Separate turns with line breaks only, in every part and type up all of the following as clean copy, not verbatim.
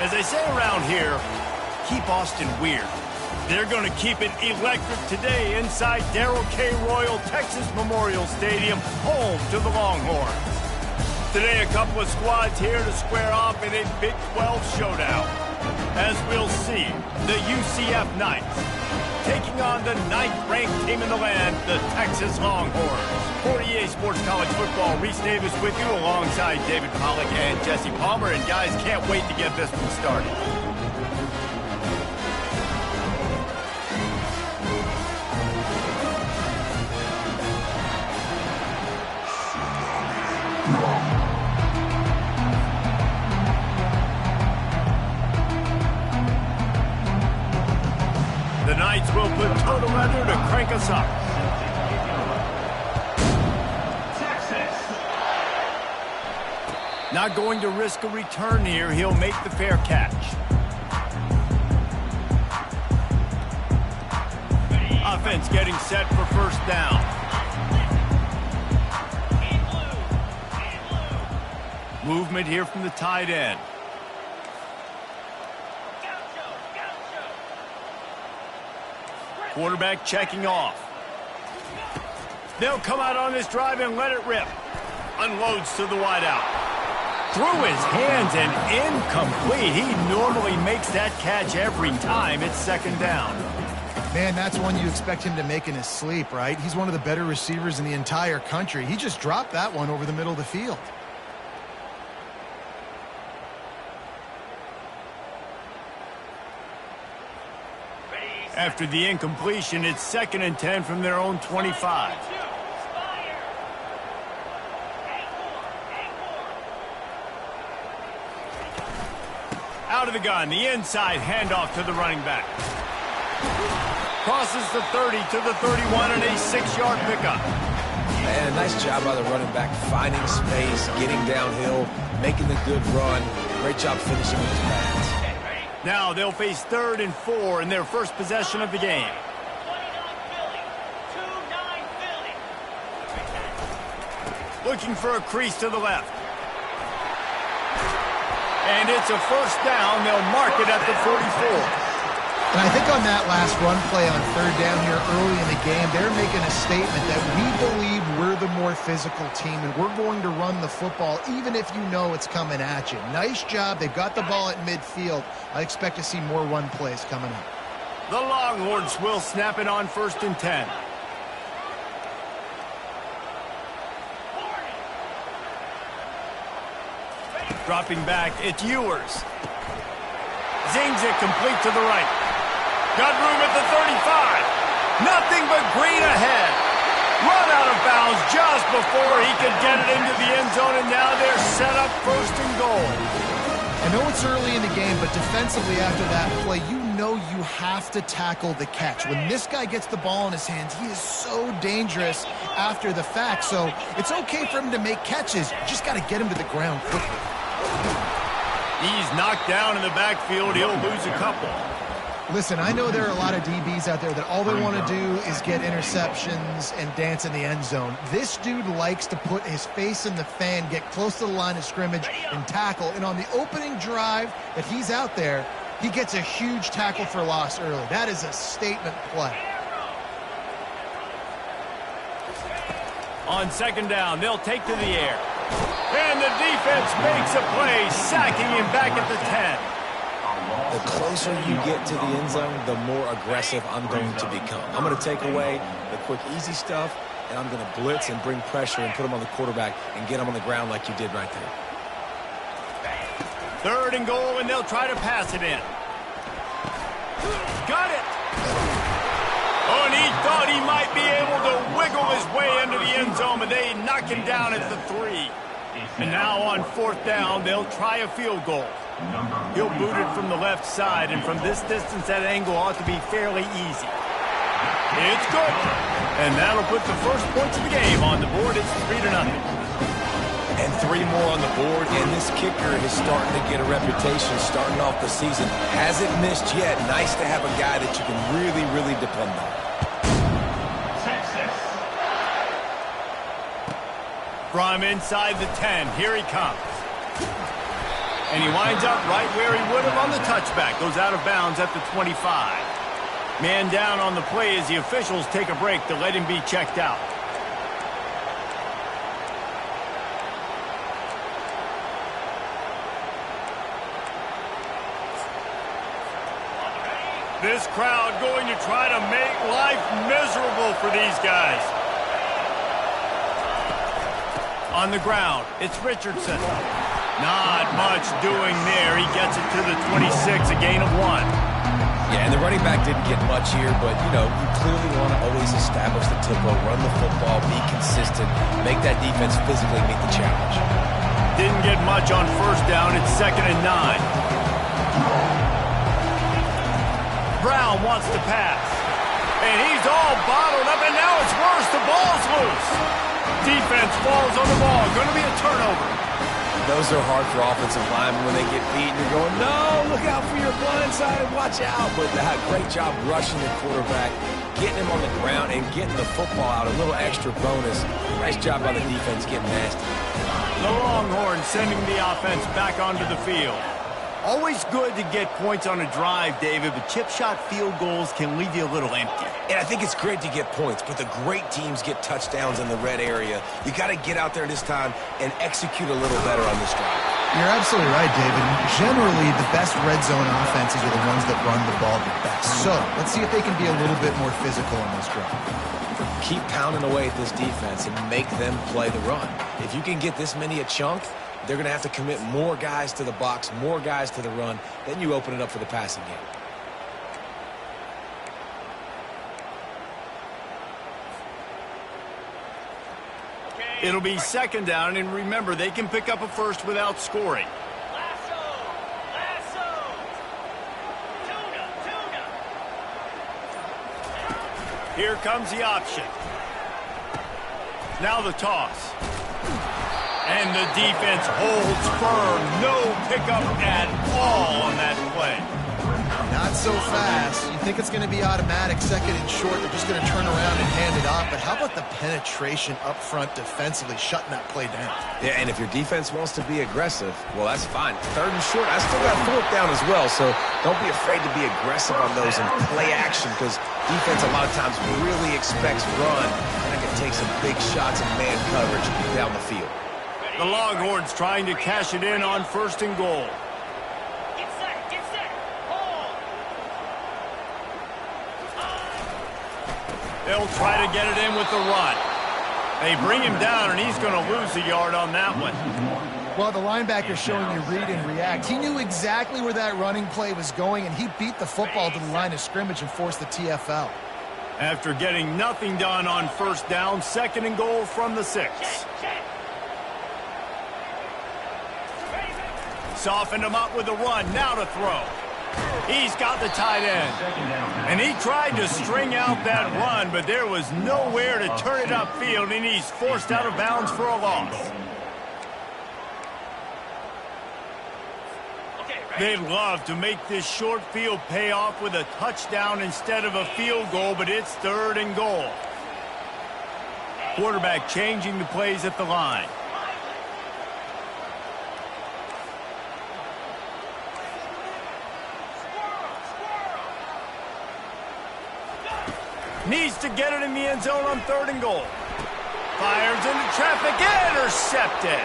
As they say around here, keep Austin weird. They're going to keep it electric today inside Darrell K. Royal Texas Memorial Stadium, home to the Longhorns. Today, a couple of squads here to square off in a Big 12 showdown. As we'll see, the UCF Knights taking on the 9th-ranked team in the land, the Texas Longhorns. For EA Sports College Football, Reese Davis with you alongside David Pollack and Jesse Palmer. And guys, can't wait to get this one started. The Knights will put total leather to crank us up. Not going to risk a return here. He'll make the fair catch. Offense getting set for first down. Movement here from the tight end. Quarterback checking off. They'll come out on this drive and let it rip. Unloads to the wideout. Through his hands and incomplete. He normally makes that catch every time. It's second down.
Man, that's one you expect him to make in his sleep, right? He's one of the better receivers in the entire country. He just dropped that one over the middle of the field.
After the incompletion, it's 2nd and 10 from their own 25. out of the gun. The inside handoff to the running back. Crosses the 30 to the 31 and a 6-yard pickup.
And a nice job by the running back, finding space, getting downhill, making the good run. Great job finishing with his pass.
Now they'll face 3rd and 4 in their first possession of the game. Looking for a crease to the left. And it's a first down. They'll mark it at the 44.
And I think on that last run play on 3rd down here early in the game, they're making a statement that we believe we're the more physical team and we're going to run the football even if you know it's coming at you. Nice job. They've got the ball at midfield. I expect to see more run plays coming up.
The Longhorns will snap it on 1st and 10. Dropping back, it's Ewers. Zings it complete to the right. Got room at the 35. Nothing but green ahead. Run out of bounds just before he could get it into the end zone, and now they're set up 1st and goal.
I know it's early in the game, but defensively after that play, you know you have to tackle the catch. When this guy gets the ball in his hands, he is so dangerous after the fact. So it's okay for him to make catches. You just got to get him to the ground quickly.
He's knocked down in the backfield. He'll lose a couple.
Listen, I know there are a lot of DBs out there that all they want to do is get interceptions and dance in the end zone. This dude likes to put his face in the fan, get close to the line of scrimmage, and tackle. And on the opening drive that he's out there, he gets a huge tackle for loss early. That is a statement play.
On 2nd down, they'll take to the air. And the defense makes a play, sacking him back at the 10.
The closer you get to the end zone, the more aggressive I'm going to become. I'm going to take away the quick, easy stuff, and I'm going to blitz and bring pressure and put him on the quarterback and get him on the ground like you did right there.
3rd and goal, and they'll try to pass it in. Got it! Oh, and he thought he might be able to wiggle his way into the end zone, but they knock him down at the 3. And now on 4th down, they'll try a field goal. He'll boot it from the left side, and from this distance, that angle ought to be fairly easy. It's good. And that'll put the first points of the game on the board. It's 3-0.
And 3 more on the board, and this kicker is starting to get a reputation starting off the season. Hasn't missed yet. Nice to have a guy that you can really, really depend on.
From inside the 10, here he comes. And he winds up right where he would have on the touchback. Goes out of bounds at the 25. Man down on the play as the officials take a break to let him be checked out. This crowd going to try to make life miserable for these guys. On the ground, it's Richardson. Not much doing there. He gets it to the 26, a gain of 1.
Yeah, and the running back didn't get much here, but, you know, you clearly want to always establish the tempo, run the football, be consistent, make that defense physically meet the challenge.
Didn't get much on 1st down. It's 2nd and 9. Brown wants to pass. And he's all bottled up, and now it's worse. The ball's loose. Defense falls on the ball. Going to be a turnover.
Those are hard for offensive linemen when they get beat. And you're going, no, look out for your blind side. Watch out. But great job rushing the quarterback, getting him on the ground, and getting the football out. A little extra bonus. Nice job by the defense getting nasty.
The Longhorns sending the offense back onto the field. Always good to get points on a drive, David, but chip shot field goals can leave you a little empty.
And I think it's great to get points, but the great teams get touchdowns in the red area. You got to get out there this time and execute a little better on this drive.
You're absolutely right, David. Generally, the best red zone offenses are the ones that run the ball the best. So let's see if they can be a little bit more physical on this drive.
Keep pounding away at this defense and make them play the run. If you can get this many a chunk, they're going to have to commit more guys to the box, more guys to the run. Then you open it up for the passing game.
It'll be 2nd down, and remember, they can pick up a first without scoring. Here comes the option. Now the toss. And the defense holds firm. No pickup at all on that play.
Not so fast. You think it's going to be automatic, second and short. They're just going to turn around and hand it off. But how about the penetration up front defensively, shutting that play down?
Yeah, and if your defense wants to be aggressive, well, that's fine. Third and short, I still got fourth down as well. So don't be afraid to be aggressive on those and play action, because defense a lot of times really expects run, and it can take some big shots and man coverage down the field.
The Longhorns trying to cash it in on 1st and goal. They'll try to get it in with the run. They bring him down, and he's going to lose a yard on that one.
Well, the linebacker's showing you read and react. He knew exactly where that running play was going, and he beat the football to the line of scrimmage and forced the TFL.
After getting nothing done on 1st down, 2nd and goal from the 6. Softened him up with a run. Now to throw. He's got the tight end. And he tried to string out that run, but there was nowhere to turn it upfield, and he's forced out of bounds for a loss. They'd love to make this short field pay off with a touchdown instead of a field goal, but it's 3rd and goal. Quarterback changing the plays at the line. Needs to get it in the end zone on 3rd and goal. Fires into traffic, intercepted.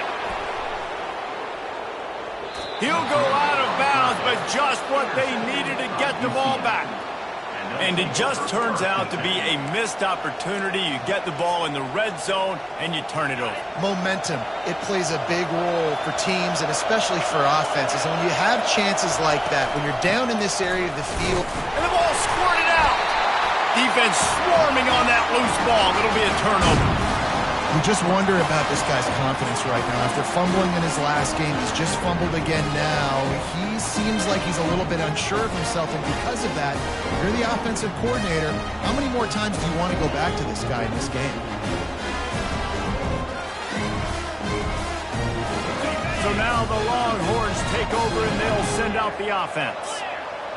He'll go out of bounds, but just what they needed to get the ball back. And it just turns out to be a missed opportunity. You get the ball in the red zone, and you turn it over.
Momentum. It plays a big role for teams and especially for offenses. And when you have chances like that, when you're down in this area of the field.
And the ball squirted out. Defense swarming on that loose ball. It'll be a turnover.
You just wonder about this guy's confidence right now. After fumbling in his last game, he's just fumbled again now. He seems like he's a little bit unsure of himself, and because of that, you're the offensive coordinator. How many more times do you want to go back to this guy in this game?
So now the Longhorns take over, and they'll send out the offense.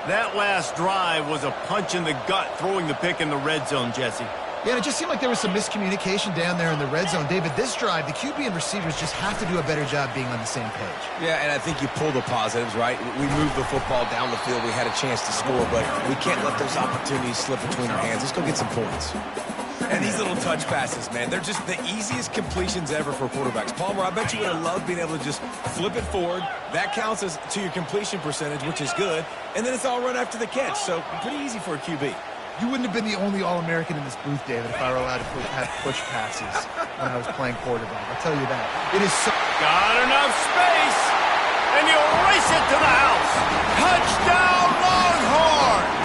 That last drive was a punch in the gut, throwing the pick in the red zone, Jesse.
Yeah, it just seemed like there was some miscommunication down there in the red zone. David, this drive, the QB and receivers just have to do a better job being on the same page.
Yeah, and I think you pull the positives, right? We moved the football down the field. We had a chance to score, but we can't let those opportunities slip between our hands. Let's go get some points. And these little touch passes, man, they're just the easiest completions ever for quarterbacks. Palmer, I bet you would have loved being able to just flip it forward. That counts as to your completion percentage, which is good. And then it's all run after the catch, so pretty easy for a QB.
You wouldn't have been the only All-American in this booth, David, if I were allowed to have push passes when I was playing quarterback. I'll tell you that. It is so...
Got enough space, and you'll race it to the house. Touchdown, Longhorns!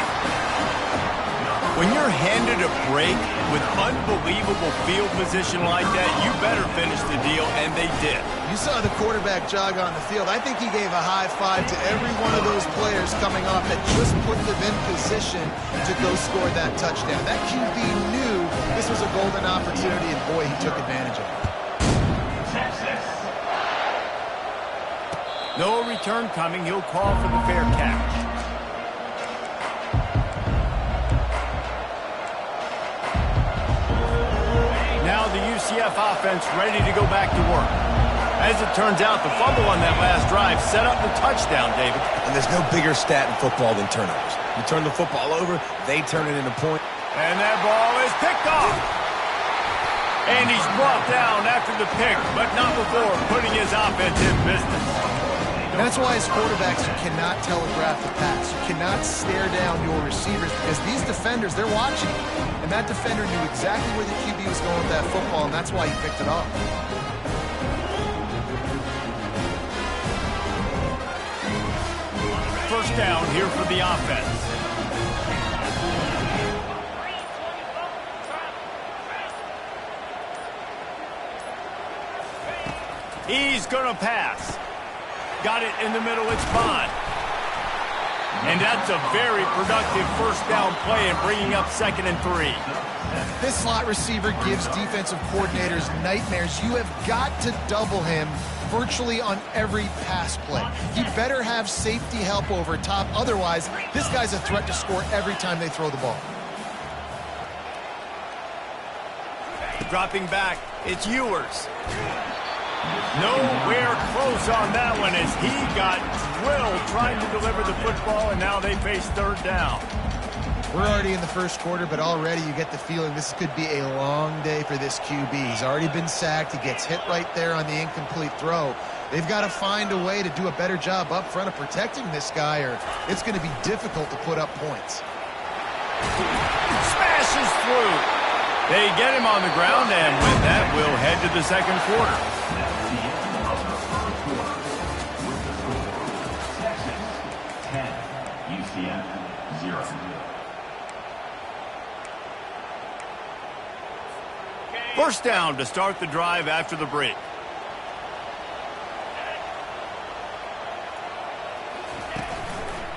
When you're handed a break with unbelievable field position like that, you better finish the deal, and they did.
You saw the quarterback jog on the field. I think he gave a high five to every one of those players coming off that just put them in position to go score that touchdown. That QB knew this was a golden opportunity, and boy, he took advantage of it.
No return coming. He'll call for the fair catch. Now the UCF offense ready to go back to work. As it turns out, the fumble on that last drive set up the touchdown, David.
And there's no bigger stat in football than turnovers. You turn the football over, they turn it into point.
And that ball is picked off. And he's brought down after the pick, but not before putting his offense in business.
And that's why as quarterbacks, you cannot telegraph the pass. You cannot stare down your receivers because these defenders, they're watching. And that defender knew exactly where the QB was going with that football, and that's why he picked it off.
First down here for the offense. He's going to pass. Got it in the middle. It's Bond. And that's a very productive first down play and bringing up 2nd and 3.
This slot receiver gives defensive coordinators nightmares. You have got to double him virtually on every pass play. He better have safety help over top. Otherwise, this guy's a threat to score every time they throw the ball.
Dropping back, it's Ewers. Nowhere close on that one as he got drilled trying to deliver the football, and now they face 3rd down.
We're already in the first quarter, but already you get the feeling this could be a long day for this QB. He's already been sacked. He gets hit right there on the incomplete throw. They've got to find a way to do a better job up front of protecting this guy, or it's going to be difficult to put up points.
Smashes through. They get him on the ground, and with that, we'll head to the 2nd quarter. First down to start the drive after the break.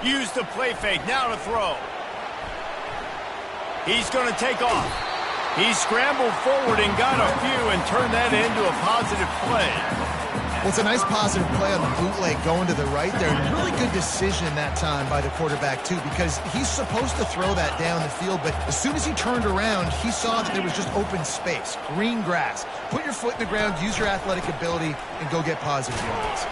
Use the play fake, now to throw. He's going to take off. He scrambled forward and got a few and turned that into a positive play.
Well, it's a nice positive play on the bootleg going to the right there. And really good decision that time by the quarterback, too, because he's supposed to throw that down the field. But as soon as he turned around, he saw that there was just open space, green grass. Put your foot in the ground, use your athletic ability, and go get positive yards.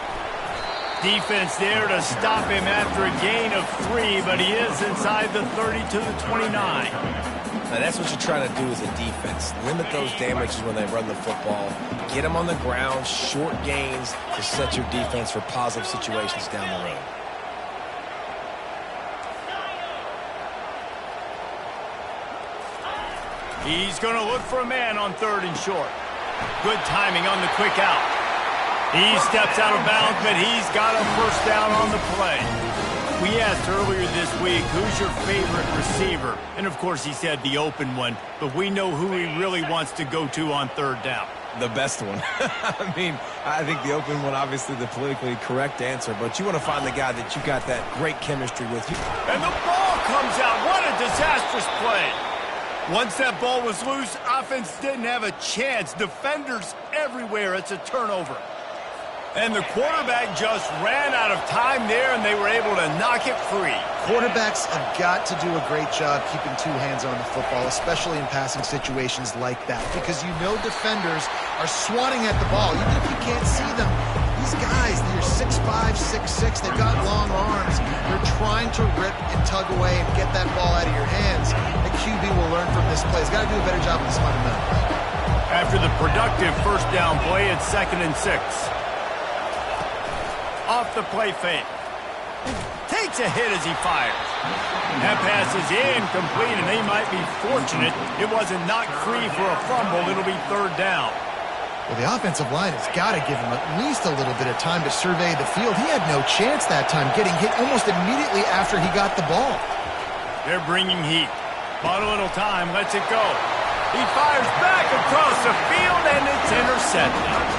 Defense there to stop him after a gain of 3, but he is inside the 30 to the 29.
Now, that's what you're trying to do as a defense. Limit those damages when they run the football. Get them on the ground, short gains to set your defense for positive situations down the road.
He's going to look for a man on 3rd and short. Good timing on the quick out. He steps out of bounds, but he's got a first down on the play. We asked earlier this week, who's your favorite receiver? And, of course, he said the open one, but we know who he really wants to go to on 3rd down.
The best one. I mean, I think the open one, obviously the politically correct answer, but you want to find the guy that you got that great chemistry with.
And the ball comes out. What a disastrous play. Once that ball was loose, offense didn't have a chance. Defenders everywhere. It's a turnover. And the quarterback just ran out of time there, and they were able to knock it free.
Quarterbacks have got to do a great job keeping 2 hands on the football, especially in passing situations like that, because you know defenders are swatting at the ball. Even if you can't see them, these guys, they're 6'5", 6'6", they've got long arms. They're trying to rip and tug away and get that ball out of your hands. The QB will learn from this play. He's got to do a better job with his fundamentals.
After the productive first down play, it's 2nd and 6. Off the play fake. Takes a hit as he fires. That pass is incomplete, and they might be fortunate it wasn't knocked free for a fumble. It'll be 3rd down.
Well, the offensive line has got to give him at least a little bit of time to survey the field. He had no chance that time, getting hit almost immediately after he got the ball.
They're bringing heat. Bought a little time, lets it go. He fires back across the field, and it's intercepted.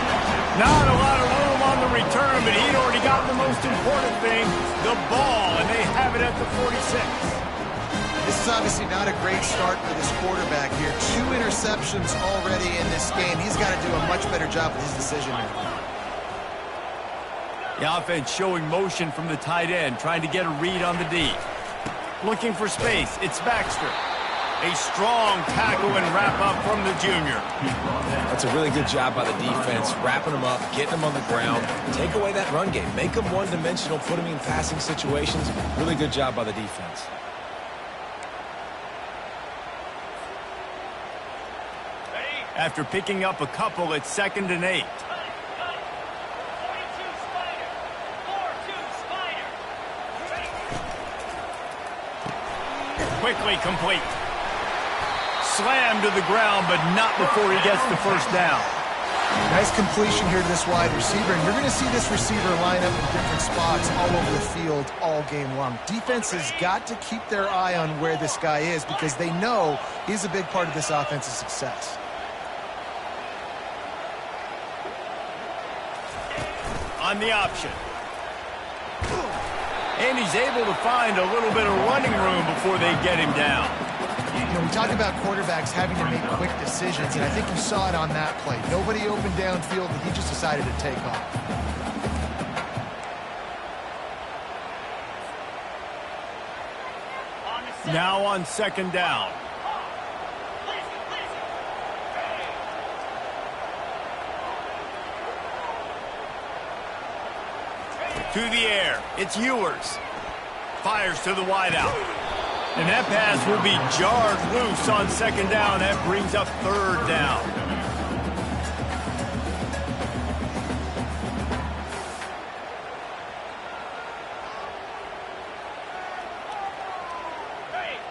Not a lot of room on the return, but he'd already got the most important thing, the ball, and they have it at the 46.
This is obviously not a great start for this quarterback here. 2 interceptions already in this game. He's got to do a much better job with his decision making.
The offense showing motion from the tight end, trying to get a read on the D. Looking for space. It's Baxter. A strong tackle and wrap-up from the junior.
That's a really good job by the defense, wrapping them up, getting them on the ground. Take away that run game. Make them one-dimensional, put them in passing situations. Really good job by the defense.
After picking up a couple, it's 2nd and 8. Quickly complete. Slammed to the ground, but not before he gets the first down.
Nice completion here to this wide receiver, and you're going to see this receiver line up in different spots all over the field all game long. Defense has got to keep their eye on where this guy is because they know he's a big part of this offense's success.
On the option. And he's able to find a little bit of running room before they get him down.
You know, we talk about quarterbacks having to make quick decisions, and I think you saw it on that play. Nobody opened downfield, and he just decided to take off.
Now on second down. To the air. It's Ewers. Fires to the wideout. And that pass will be jarred loose on second down. That brings up third down.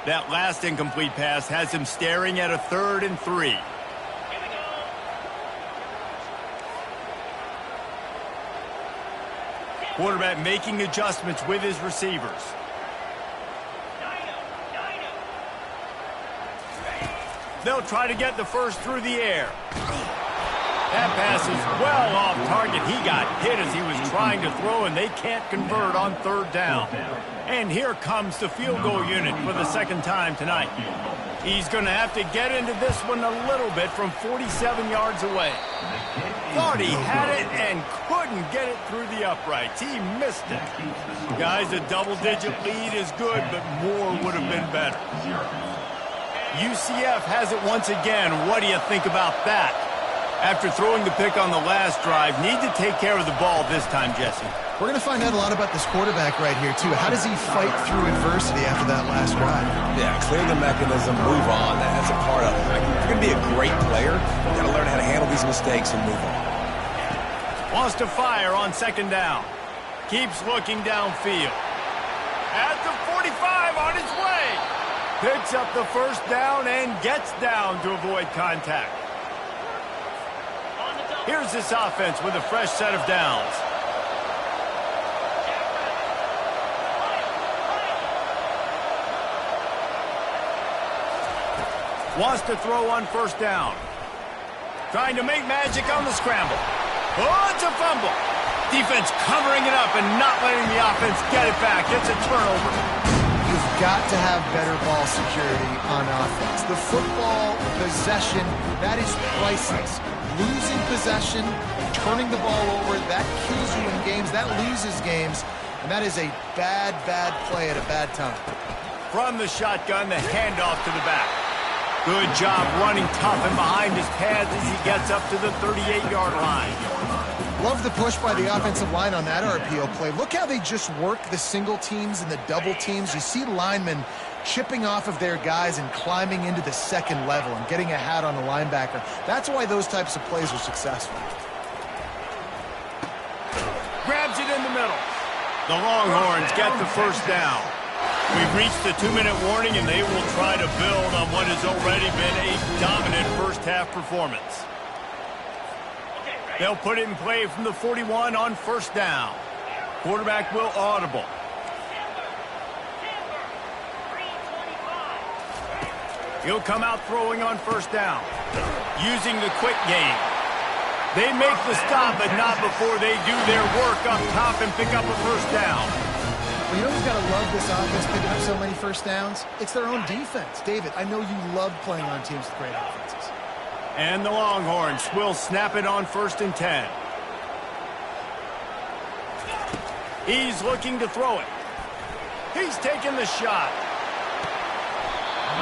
That last incomplete pass has him staring at a 3rd and 3. Quarterback making adjustments with his receivers. They'll try to get the first through the air. That pass is well off target. He got hit as he was trying to throw, and they can't convert on third down. And here comes the field goal unit for the second time tonight. He's going to have to get into this one a little bit from 47 yards away. Thought he had it and couldn't get it through the uprights. He missed it. Guys, a double-digit lead is good, but more would have been better. UCF has it once again. What do you think about that? After throwing the pick on the last drive, need to take care of the ball this time, Jesse.
We're going to find out a lot about this quarterback right here, too. How does he fight through adversity after that last drive?
Yeah, clear the mechanism, move on. That's a part of it. Like, if you're going to be a great player, you've got to learn how to handle these mistakes and move on.
Wants to fire on second down. Keeps looking downfield. At the 45 on his way. Picks up the first down and gets down to avoid contact. Here's this offense with a fresh set of downs. Wants to throw on first down. Trying to make magic on the scramble. Oh, it's a fumble. Defense covering it up and not letting the offense get it back. It's a turnover.
You've got to have better ball security on offense. The football possession, that is priceless. Losing possession, turning the ball over, that kills you in games, that loses games, and that is a bad, bad play at a bad time.
From the shotgun, the handoff to the back. Good job running tough and behind his pads as he gets up to the 38-yard line.
Love the push by the offensive line on that RPO play. Look how they just work the single teams and the double teams. You see linemen chipping off of their guys and climbing into the second level and getting a hat on the linebacker. That's why those types of plays are successful.
Grabs it in the middle. The Longhorns get the first down. We've reached the 2-minute warning, and they will try to build on what has already been a dominant first-half performance. They'll put it in play from the 41 on first down. Quarterback will audible. He'll come out throwing on first down, using the quick game. They make the stop, but not before they do their work up top and pick up a first down.
Well, you know who's got to love this offense picking up so many first downs? It's their own defense. David, I know you love playing on teams with great offenses.
And the Longhorns will snap it on 1st and 10. He's looking to throw it. He's taking the shot.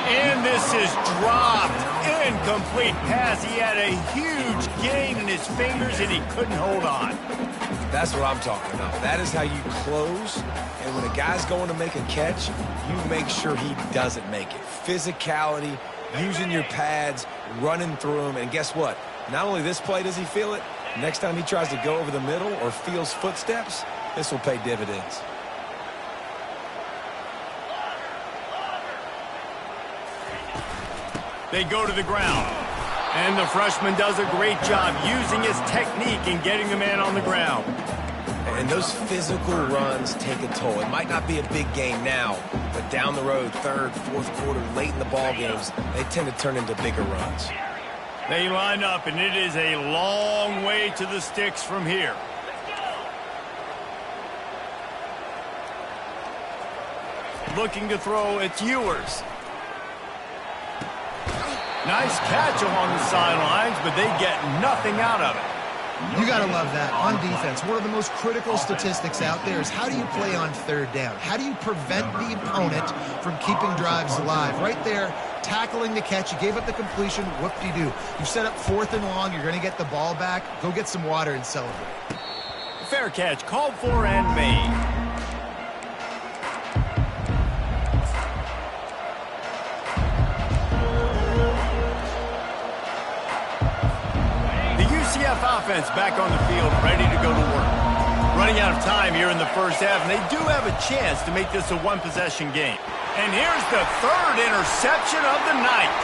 And this is dropped. Incomplete pass. He had a huge gain in his fingers, and he couldn't hold on.
That's what I'm talking about. That is how you close. And when a guy's going to make a catch, you make sure he doesn't make it. Physicality, using your pads, running through them. And guess what? Not only this play does he feel it, next time he tries to go over the middle or feels footsteps, this will pay dividends.
They go to the ground. And the freshman does a great job using his technique and getting the man on the ground.
And those physical runs take a toll. It might not be a big game now, but down the road, third, fourth quarter, late in the ball games, they tend to turn into bigger runs.
They line up, and it is a long way to the sticks from here. looking to throw. It's Ewers. Nice catch along the sidelines, but they get nothing out of it.
You got to love that. On defense, one of the most critical statistics out there is how do you play on third down? How do you prevent the opponent from keeping drives alive? Right there, tackling the catch. You gave up the completion. Whoop-de-doo. You set up 4th and long. You're going to get the ball back. Go get some water and celebrate.
Fair catch, called for and made. UCF offense back on the field, ready to go to work. Running out of time here in the first half, and they do have a chance to make this a one-possession game. And here's the 3rd interception of the night.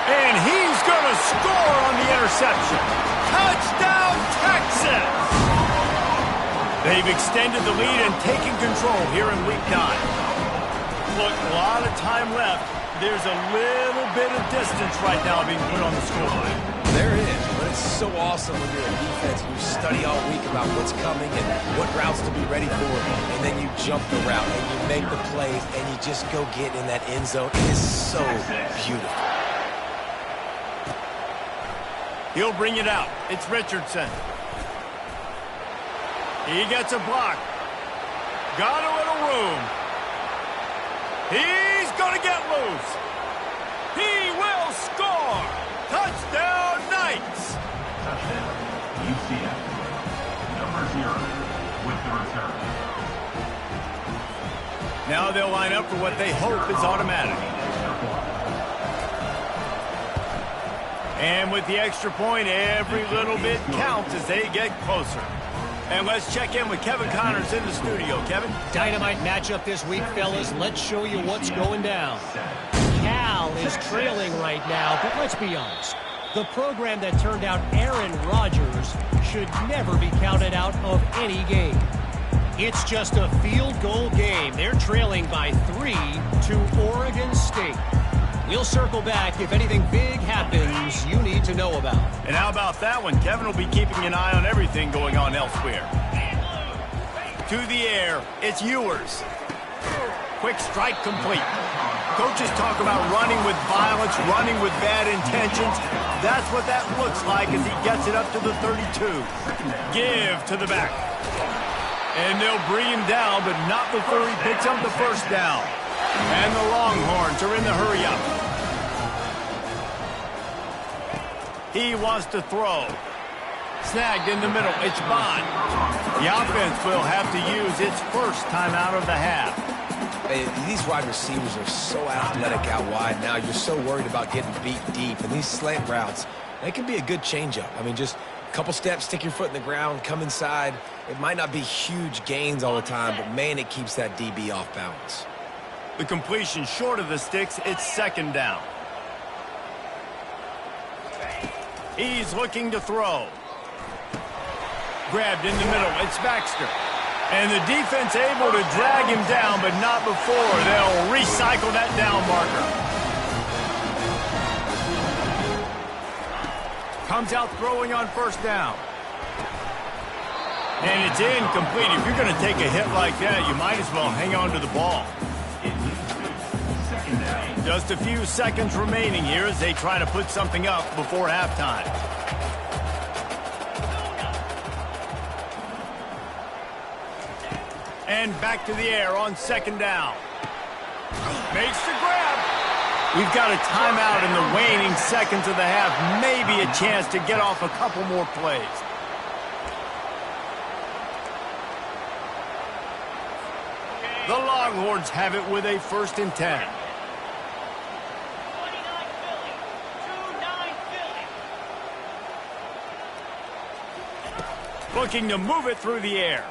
And he's going to score on the interception. Touchdown, Texas! They've extended the lead and taken control here in Week 9. Look, a lot of time left. There's a little bit of distance right now being put on the scoreboard.
There is, but it's so awesome when you're a defense and you study all week about what's coming and what routes to be ready for, and then you jump the route and you make the plays and you just go get in that end zone. It is so beautiful.
He'll bring it out. It's Richardson. He gets a block. Got a little room. He's going to get loose. He will score. Touchdown, Knights!
Touchdown, UCF. Number 0 with the return.
Now they'll line up for what they hope is automatic. And with the extra point, every little bit counts as they get closer. And let's check in with Kevin Connors in the studio. Kevin?
Dynamite matchup this week, fellas. Let's show you what's going down. Cal is trailing right now, but let's be honest. The program that turned out Aaron Rodgers should never be counted out of any game. It's just a field goal game. They're trailing by 3 to Oregon State. We'll circle back if anything big happens you need to know about.
And how about that one? Kevin will be keeping an eye on everything going on elsewhere. To the air, it's Ewers. Quick strike complete. Coaches talk about running with violence, running with bad intentions. That's what that looks like as he gets it up to the 32. Give to the back. And they'll bring him down, but not before he picks up the first down. And the Longhorns are in the hurry-up. He wants to throw. Snagged in the middle. It's Bond. The offense will have to use its first time out of the half.
Hey, these wide receivers are so athletic out wide now. You're so worried about getting beat deep. And these slant routes, they can be a good changeup. I mean, just a couple steps, stick your foot in the ground, come inside. It might not be huge gains all the time, but, man, it keeps that DB off balance.
The completion short of the sticks, it's 2nd down. He's looking to throw. Grabbed in the middle, it's Baxter. And the defense able to drag him down, but not before they'll recycle that down marker. Comes out throwing on 1st down. And it's incomplete. If you're going to take a hit like that, you might as well hang on to the ball. Just a few seconds remaining here as they try to put something up before halftime. And back to the air on 2nd down. Makes the grab. We've got a timeout in the waning seconds of the half. Maybe a chance to get off a couple more plays. The Longhorns have it with a 1st and 10. Looking to move it through the air.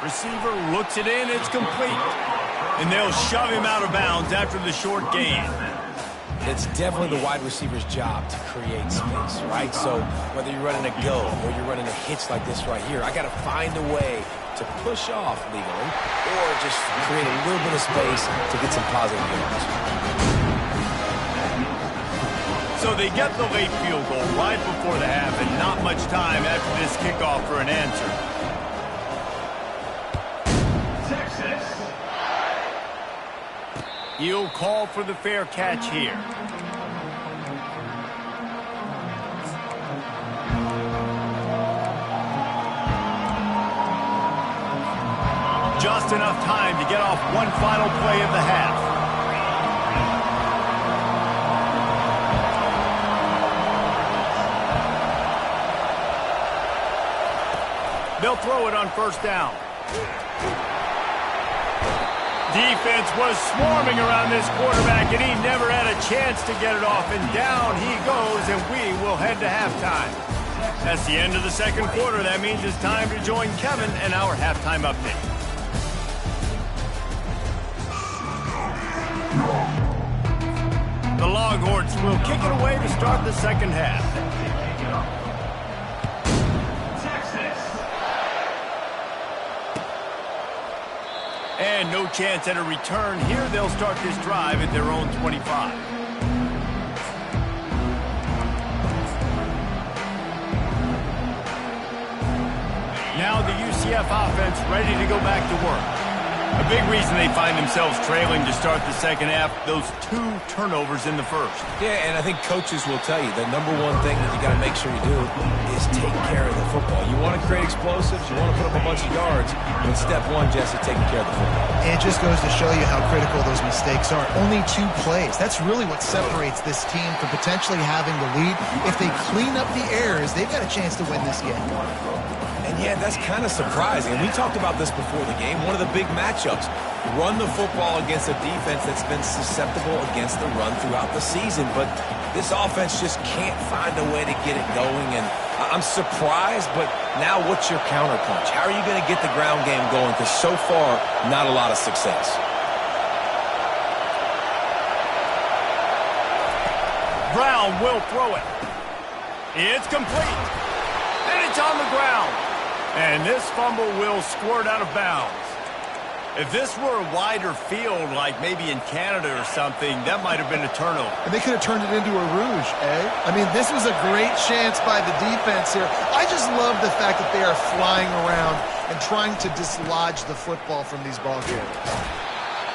Receiver looks it in, it's complete. And they'll shove him out of bounds after the short gain.
It's definitely the wide receiver's job to create space, right? So whether you're running a go or you're running a hitch like this right here, I got to find a way to push off legally or just create a little bit of space to get some positive yards.
So they get the late field goal right before the half and not much time after this kickoff for an answer.
Texas
He'll call for the fair catch here. Just enough time to get off one final play of the half. They'll throw it on first down. Defense was swarming around this quarterback, and he never had a chance to get it off. And down he goes, and we will head to halftime. That's the end of the second quarter. That means it's time to join Kevin and our halftime update. The Longhorns will kick it away to start the second half. And no chance at a return here. They'll start this drive at their own 25. Now the UCF offense ready to go back to work. A big reason they find themselves trailing to start the second half, those 2 turnovers in the first.
Yeah, and I think coaches will tell you the number one thing that you got to make sure you do is take care of the football. You want to create explosives, you want to put up a bunch of yards, but step one, Jesse, taking care of the football.
It just goes to show you how critical those mistakes are. Only 2 plays. That's really what separates this team from potentially having the lead. If they clean up the errors, they've got a chance to win this game.
And yeah, that's kind of surprising. We talked about this before the game. One of the big matchups. Run the football against a defense that's been susceptible against the run throughout the season. But this offense just can't find a way to get it going. And I'm surprised, but now what's your counterpunch? How are you going to get the ground game going? Because so far, not a lot of success.
Brown will throw it. It's complete. And it's on the ground. And this fumble will squirt out of bounds. If this were a wider field, like maybe in Canada or something, that might have been a turnover.
And they could have turned it into a rouge, eh? I mean, this was a great chance by the defense here. I just love the fact that they are flying around and trying to dislodge the football from these ball carriers.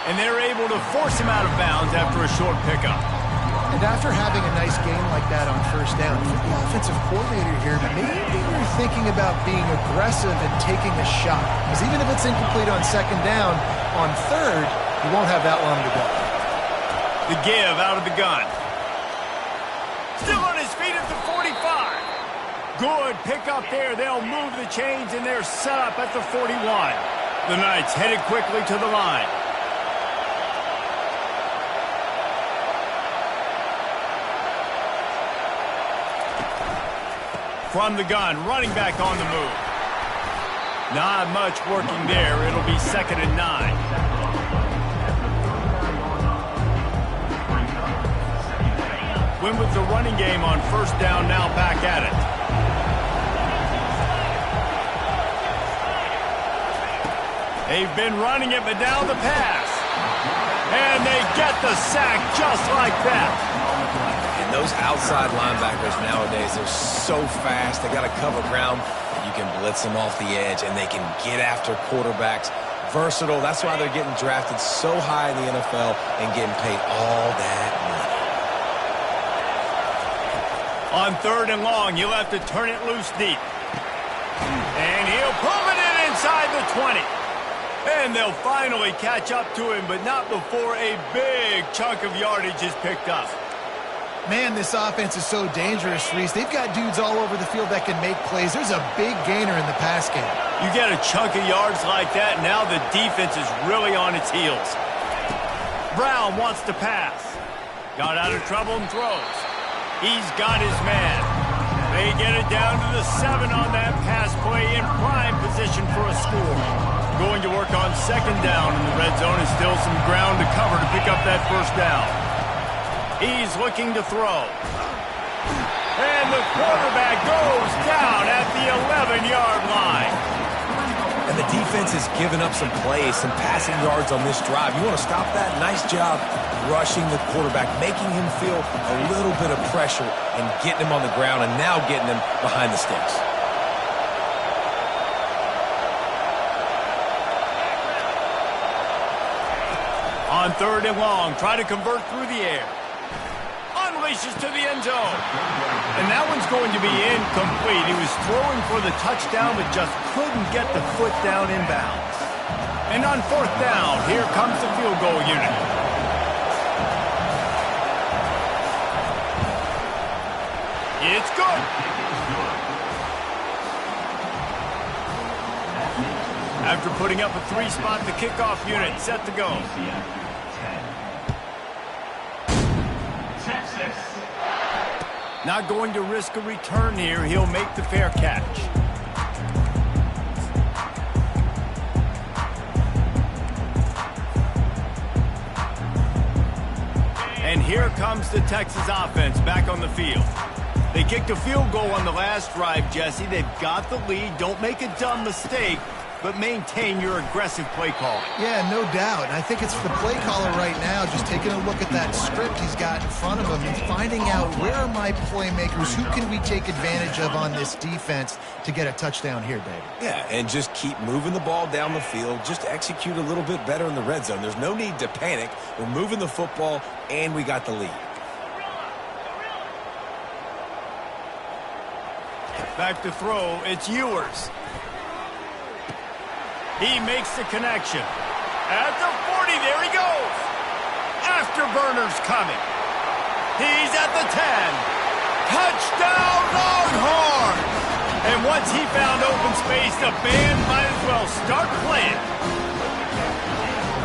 And they're able to force him out of bounds after a short pickup.
And after having a nice game like that on first down, if you're the offensive coordinator here, maybe you're thinking about being aggressive and taking a shot. Because even if it's incomplete on second down, on third, you won't have that long to go.
The give out of the gun. Still on his feet at the 45. Good pickup there. They'll move the chains, and they're set up at the 41. The Knights headed quickly to the line. From the gun, running back on the move. Not much working there. It'll be 2nd and 9. Went with the running game on first down, now back at it. They've been running it, but now the pass. And they get the sack just like that.
And those outside linebackers nowadays, they're so fast. They got to cover ground. You can blitz them off the edge, and they can get after quarterbacks. Versatile. That's why they're getting drafted so high in the NFL and getting paid all that money.
On 3rd and long, you'll have to turn it loose deep. And he'll pull it in inside the 20. And they'll finally catch up to him, but not before a big chunk of yardage is picked up.
Man, this offense is so dangerous, Reese. They've got dudes all over the field that can make plays. There's a big gainer in the pass game.
You get a chunk of yards like that, now the defense is really on its heels. Brown wants to pass. Got out of trouble and throws. He's got his man. They get it down to the 7 on that pass play, in prime position for a score. Going to work on 2nd down in the red zone, and still some ground to cover to pick up that first down. He's looking to throw. And the quarterback goes down at the 11-yard line.
And the defense has given up some plays, some passing yards on this drive. You want to stop that? Nice job rushing the quarterback, making him feel a little bit of pressure and getting him on the ground, and now getting him behind the sticks. On
On 3rd and long, try to convert through the air. Unleashes to the end zone. And that one's going to be incomplete. He was throwing for the touchdown, but just couldn't get the foot down inbounds. And on 4th down, here comes the field goal unit. It's good. After putting up a 3-spot, the kickoff unit set to go. Not going to risk a return here. He'll make the fair catch. And here comes the Texas offense back on the field. They kicked a field goal on the last drive, Jesse. They've got the lead. Don't make a dumb mistake, but maintain your aggressive play call.
Yeah, no doubt. And I think it's the play caller right now just taking a look at that script he's got in front of him and finding out where are my playmakers, who can we take advantage of on this defense to get a touchdown here, David.
Yeah, and just keep moving the ball down the field. Just execute a little bit better in the red zone. There's no need to panic. We're moving the football, and we got the lead.
Back to throw, it's Ewers. He makes the connection. At the 40, there he goes. Afterburner's coming. He's at the 10. Touchdown, Longhorns! And once he found open space, the band might as well start playing.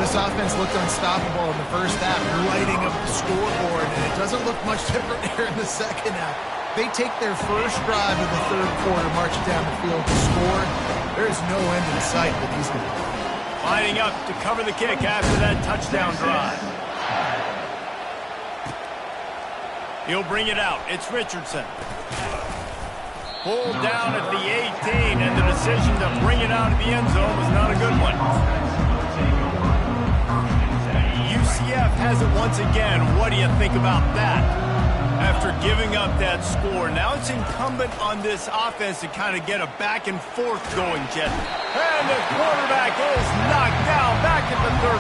This offense looked unstoppable in the first half, lighting up the scoreboard, and it doesn't look much different here in the second half. They take their first drive of the 3rd quarter, march down the field to score. There is no end in sight for these guys.
Lining up to cover the kick after that touchdown drive. He'll bring it out. It's Richardson. Pulled down at the 18, and the decision to bring it out of the end zone was not a good one. UCF has it once again. What do you think about that? After giving up that score, now it's incumbent on this offense to kind of get a back and forth going, Jet. And the quarterback is knocked down back at the 13.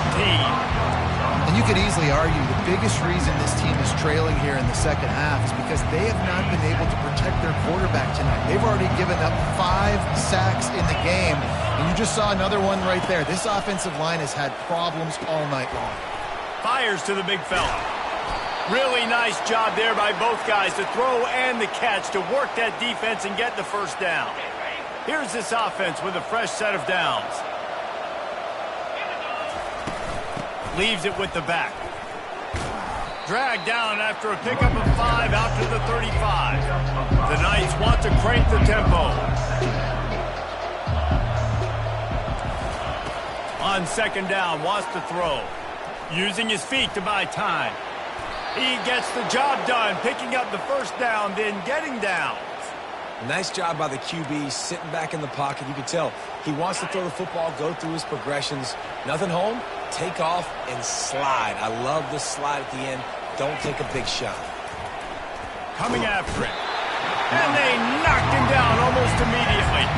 And you could easily argue the biggest reason this team is trailing here in the second half is because they have not been able to protect their quarterback tonight. They've already given up 5 sacks in the game, and you just saw another one right there. This offensive line has had problems all night long.
Fires to the big fella. Really nice job there by both guys, the throw and the catch, to work that defense and get the first down. Here's this offense with a fresh set of downs. Leaves it with the back. Dragged down after a pickup of 5 out to the 35. The Knights want to crank the tempo. On 2nd down, wants to throw. Using his feet to buy time. He gets the job done, picking up the first down, then getting downs.
Nice job by the QB, sitting back in the pocket. You can tell he wants to throw the football, go through his progressions. Nothing home, take off, and slide. I love the slide at the end. Don't take a big shot.
Coming after it. And they knocked him down almost immediately.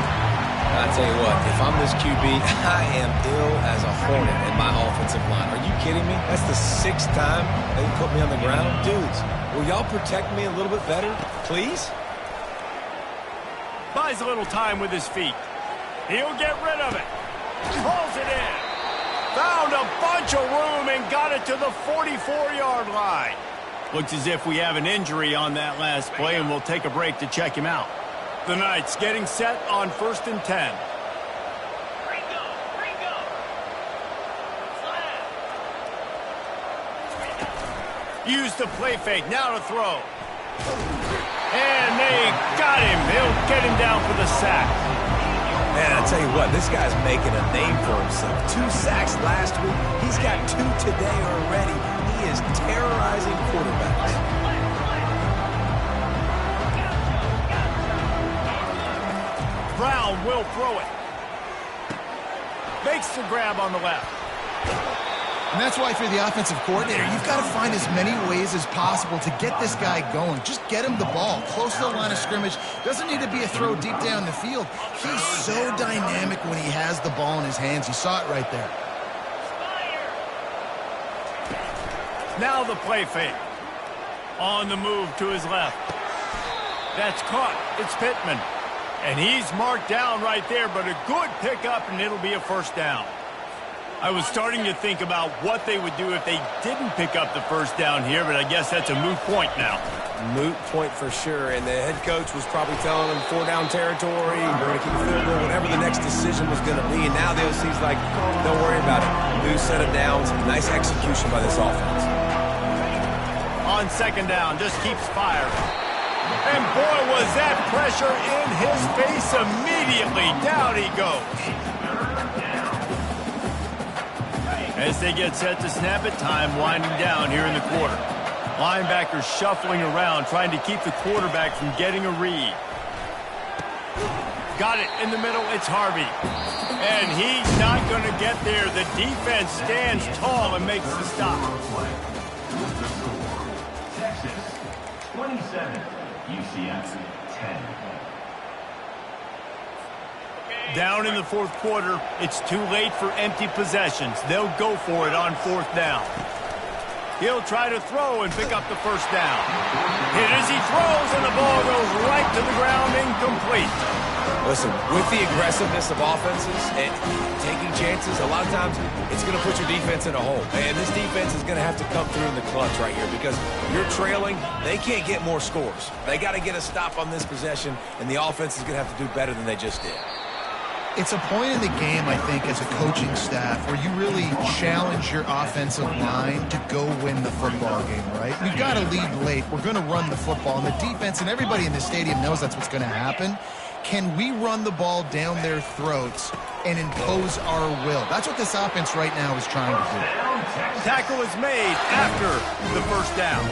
I tell you what, if I'm this QB, I am ill as a hornet in my offensive line. Are you kidding me? That's the 6th time they put me on the ground. Dudes, will y'all protect me a little bit better, please?
Buys a little time with his feet. He'll get rid of it. Pulls it in. Found a bunch of room and got it to the 44-yard line. Looks as if we have an injury on that last play, and we'll take a break to check him out. The Knights getting set on 1st and 10. Use the play fake, now to throw. And they got him. They'll get him down for the sack.
Man, I tell you what, this guy's making a name for himself. 2 sacks last week. He's got 2 today already. He is terrorizing quarterbacks.
Brown will throw it. Makes the grab on the left.
And that's why, if you're the offensive coordinator, you've got to find as many ways as possible to get this guy going. Just get him the ball close to the line of scrimmage. Doesn't need to be a throw deep down the field. He's so dynamic when he has the ball in his hands. You saw it right there.
Now the play fake. On the move to his left. That's caught. It's Pittman. And he's marked down right there, but a good pickup, and it'll be a first down. I was starting to think about what they would do if they didn't pick up the first down here, but I guess that's a moot point now.
Moot point for sure, and the head coach was probably telling them 4-down territory, we're going to keep the field goal, whatever the next decision was going to be, and now the OC's like, don't worry about it. New set of downs, nice execution by this offense.
On second down, just keeps firing. And boy, was that pressure in his face immediately. Down he goes. As they get set to snap it, time winding down here in the quarter. Linebackers shuffling around, trying to keep the quarterback from getting a read. Got it in the middle, it's Harvey. And he's not going to get there. The defense stands tall and makes the stop.
Texas, 27. UCF, 10.
Down in the fourth quarter, it's too late for empty possessions. They'll go for it on fourth down. He'll try to throw and pick up the first down. Hit as he throws, and the ball goes right to the ground, incomplete.
Listen, with the aggressiveness of offenses and taking chances, a lot of times it's going to put your defense in a hole. And this defense is going to have to come through in the clutch right here because you're trailing. They can't get more scores. They got to get a stop on this possession, and the offense is going to have to do better than they just did.
It's a point in the game, I think, as a coaching staff where you really challenge your offensive line to go win the football game, right? We've got to lead late. We're going to run the football, and the defense and everybody in the stadium knows that's what's going to happen. Can we run the ball down their throats and impose our will? That's what this offense right now is trying to do.
Tackle is made after the first down.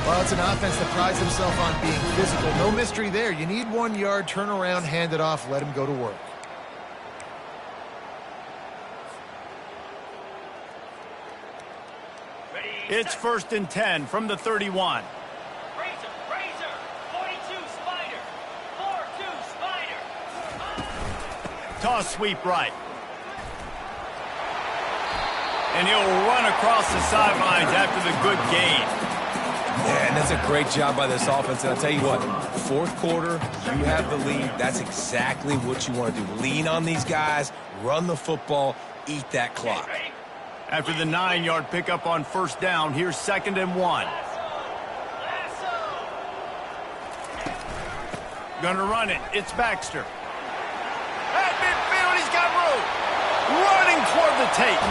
Well, it's an offense that prides themselves on being physical. No mystery there. You need 1 yard, turn around, hand it off, let him go to work.
It's 1st and 10 from the 31.
Razor, 42 Spider, 4-2 Spider.
Toss sweep right. And he'll run across the sidelines after the good gain.
Yeah, and that's a great job by this offense. And I'll tell you what, fourth quarter, you have the lead. That's exactly what you want to do. Lean on these guys, run the football, eat that clock.
After the 9-yard pickup on first down, here's 2nd and 1. Gonna run it. It's Baxter. At midfield, he's got room. Running toward the tape.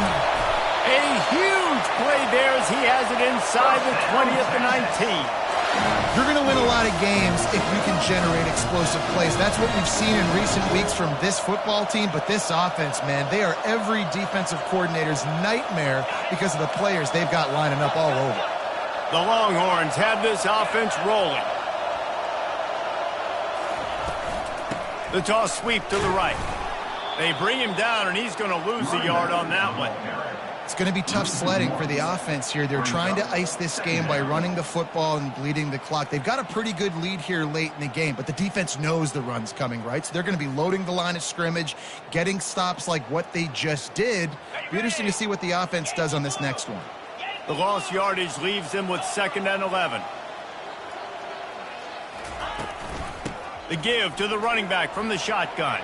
A huge play there as he has it inside the 20 at the 19.
You're going to win a lot of games if you can generate explosive plays. That's what we've seen in recent weeks from this football team, but this offense, man, they are every defensive coordinator's nightmare because of the players they've got lining up all over.
The Longhorns have this offense rolling. The toss sweep to the right. They bring him down, and he's going to lose a yard on that one.
It's going to be tough sledding for the offense here. They're trying to ice this game by running the football and bleeding the clock. They've got a pretty good lead here late in the game, but the defense knows the run's coming, right? So they're going to be loading the line of scrimmage, getting stops like what they just did. Be interesting to see what the offense does on this next one.
The lost yardage leaves them with 2nd and 11. The give to the running back from the shotgun.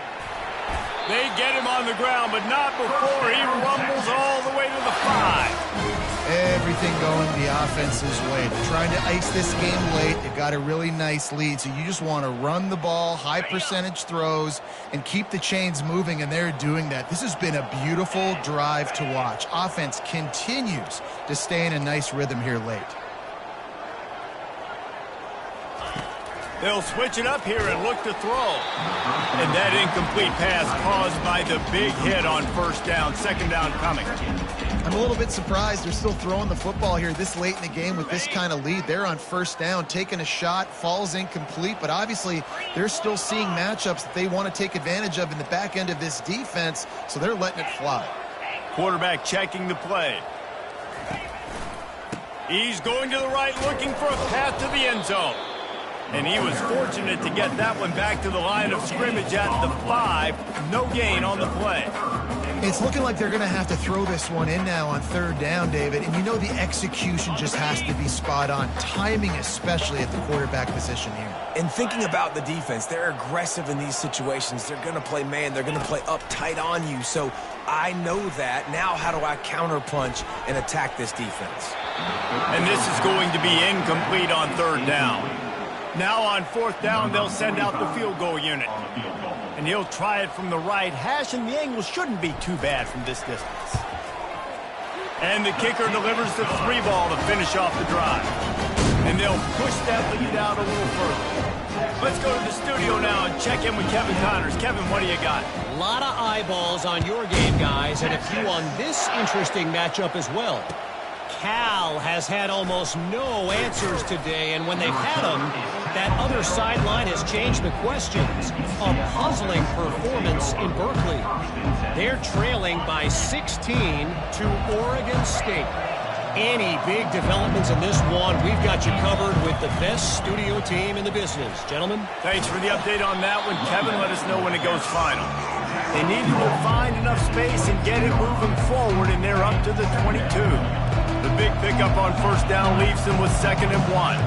They get him on the ground, but not before he rumbles all the way to the 5.
Everything going the offense's way. They're trying to ice this game late. They've got a really nice lead, so you just want to run the ball, high percentage throws, and keep the chains moving, and they're doing that. This has been a beautiful drive to watch. Offense continues to stay in a nice rhythm here late.
They'll switch it up here and look to throw. And that incomplete pass caused by the big hit on first down. 2nd down coming.
I'm a little bit surprised they're still throwing the football here this late in the game with this kind of lead. They're on first down, taking a shot, falls incomplete, but obviously they're still seeing matchups that they want to take advantage of in the back end of this defense, so they're letting it fly.
Quarterback checking the play. He's going to the right, looking for a path to the end zone. And he was fortunate to get that one back to the line of scrimmage at the 5. No gain on the play.
It's looking like they're going to have to throw this one in now on 3rd down, David. And you know the execution just has to be spot on. Timing especially at the quarterback position here.
And thinking about the defense, they're aggressive in these situations. They're going to play man. They're going to play up tight on you. So I know that. Now how do I counterpunch and attack this defense?
And this is going to be incomplete on 3rd down. Now on 4th down, they'll send out the field goal unit. And he'll try it from the right hash, and the angle shouldn't be too bad from this distance. And the kicker delivers the 3 ball to finish off the drive. And they'll push that lead out a little further. Let's go to the studio now and check in with Kevin Connors. Kevin, what do you got?
A lot of eyeballs on your game, guys, and a few on this interesting matchup as well. Cal has had almost no answers today, and when they've had them, that other sideline has changed the questions. A puzzling performance in Berkeley. They're trailing by 16 to Oregon State. Any big developments in this one, we've got you covered with the best studio team in the business. Gentlemen?
Thanks for the update on that one, Kevin. Let us know when it goes final. They need to find enough space and get it moving forward, and they're up to the 22. The big pickup on 1st down leaves them with 2nd and 1.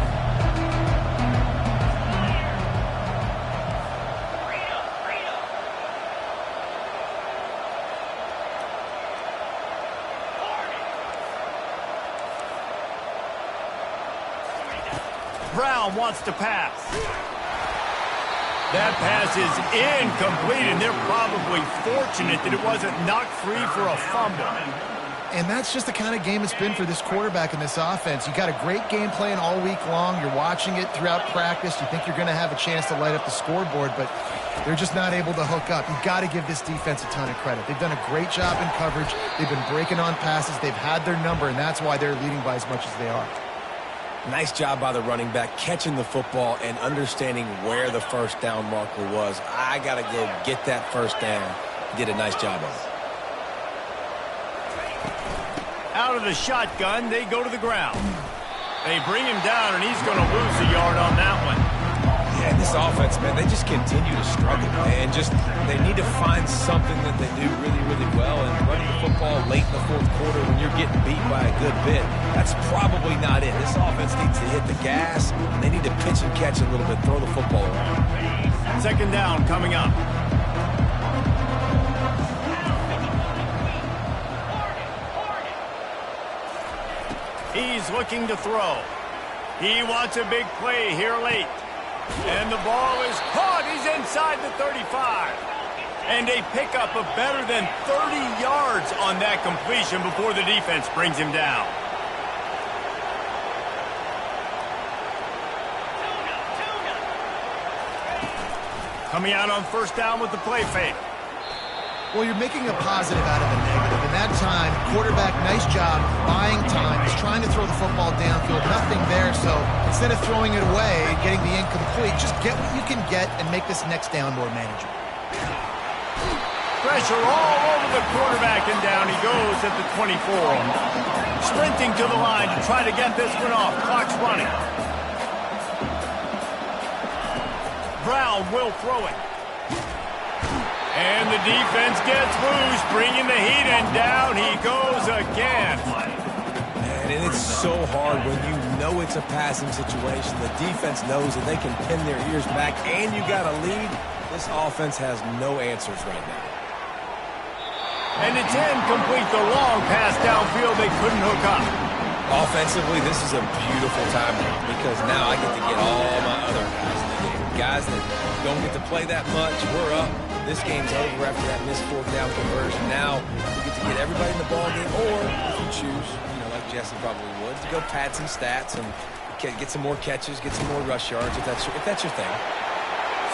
Brown wants to pass. That pass is incomplete, and they're probably fortunate that it wasn't knocked free for a fumble.
And that's just the kind of game it's been for this quarterback in this offense. You got a great game plan all week long. You're watching it throughout practice. You think you're going to have a chance to light up the scoreboard, but they're just not able to hook up. You've got to give this defense a ton of credit. They've done a great job in coverage. They've been breaking on passes. They've had their number, and that's why they're leading by as much as they are.
Nice job by the running back, catching the football and understanding where the 1st down marker was. I got to go get that 1st down. Did a nice job of it.
Out of the shotgun, they go to the ground. They bring him down, and he's going to lose a yard on that one.
Yeah, this offense, man, they just continue to struggle, man. They need to find something that they do really, really well. And running the football late in the 4th quarter when you're getting beat by a good bit, that's probably not it. This offense needs to hit the gas. They need to pitch and catch a little bit, throw the football around.
2nd down coming up. He's looking to throw. He wants a big play here late. And the ball is caught. He's inside the 35. And a pickup of better than 30 yards on that completion before the defense brings him down. Coming out on 1st down with the play fake.
Well, you're making a positive out of a negative. In that time, quarterback, nice job, buying time. He's trying to throw the football downfield. Nothing there, so instead of throwing it away and getting the incomplete, just get what you can get and make this next down more manageable.
Pressure all over the quarterback, and down he goes at the 24. Sprinting to the line to try to get this one off. Clock's running. Brown will throw it. And the defense gets loose, bringing the heat, and down he goes again.
And it's so hard when you know it's a passing situation. The defense knows that they can pin their ears back, and you got a lead. This offense has no answers right now.
And it's incomplete. The long pass downfield, they couldn't hook up.
Offensively, this is a beautiful time because now I get to get all my other guys in the game. Guys that don't get to play that much, we're up. This game's over after that missed 4th down conversion. Now we get to get everybody in the ball game, or if you choose, like Jesse probably would, to go pad some stats and get some more catches, get some more rush yards if that's your thing.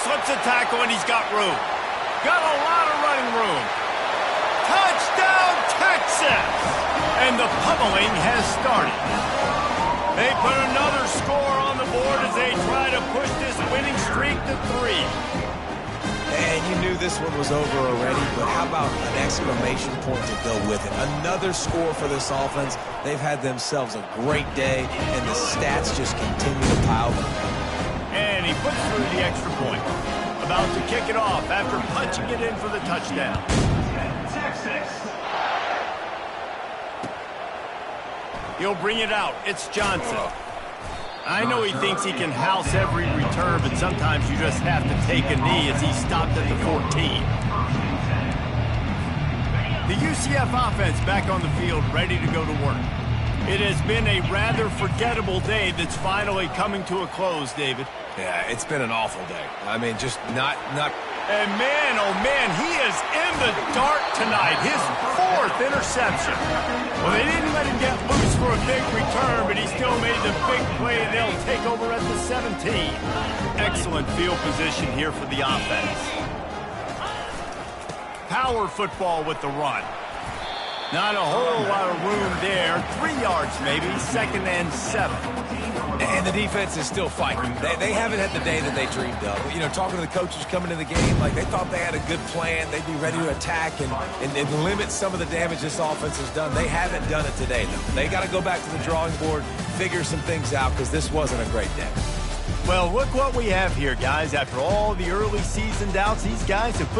Slips a tackle and he's got room. Got a lot of running room. Touchdown, Texas! And the pummeling has started. They put another score on the board as they try to push this winning streak to 3.
And you knew this one was over already, but how about an exclamation point to go with it? Another score for this offense. They've had themselves a great day, and the stats just continue to pile them.
And he puts through the extra point. About to kick it off after punching it in for the touchdown.
Texas.
He'll bring it out. It's Johnson. I know he thinks he can house every return, but sometimes you just have to take a knee as he stopped at the 14. The UCF offense back on the field, ready to go to work. It has been a rather forgettable day that's finally coming to a close, David.
Yeah, it's been an awful day. I mean, just not.
And man, oh man, he is in the dark tonight. His 4th interception. Well, they didn't let him get loose for a big return, but he still made the big play, and they'll take over at the 17. Excellent field position here for the offense. Power football with the run. Not a whole lot of room there. 3 yards maybe, 2nd and 7.
And the defense is still fighting. They haven't had the day that they dreamed of. You know, talking to the coaches coming to the game, like they thought they had a good plan. They'd be ready to attack and limit some of the damage this offense has done. They haven't done it today, though. They got to go back to the drawing board, figure some things out, because this wasn't a great day.
Well, look what we have here, guys. After all the early season doubts, these guys have put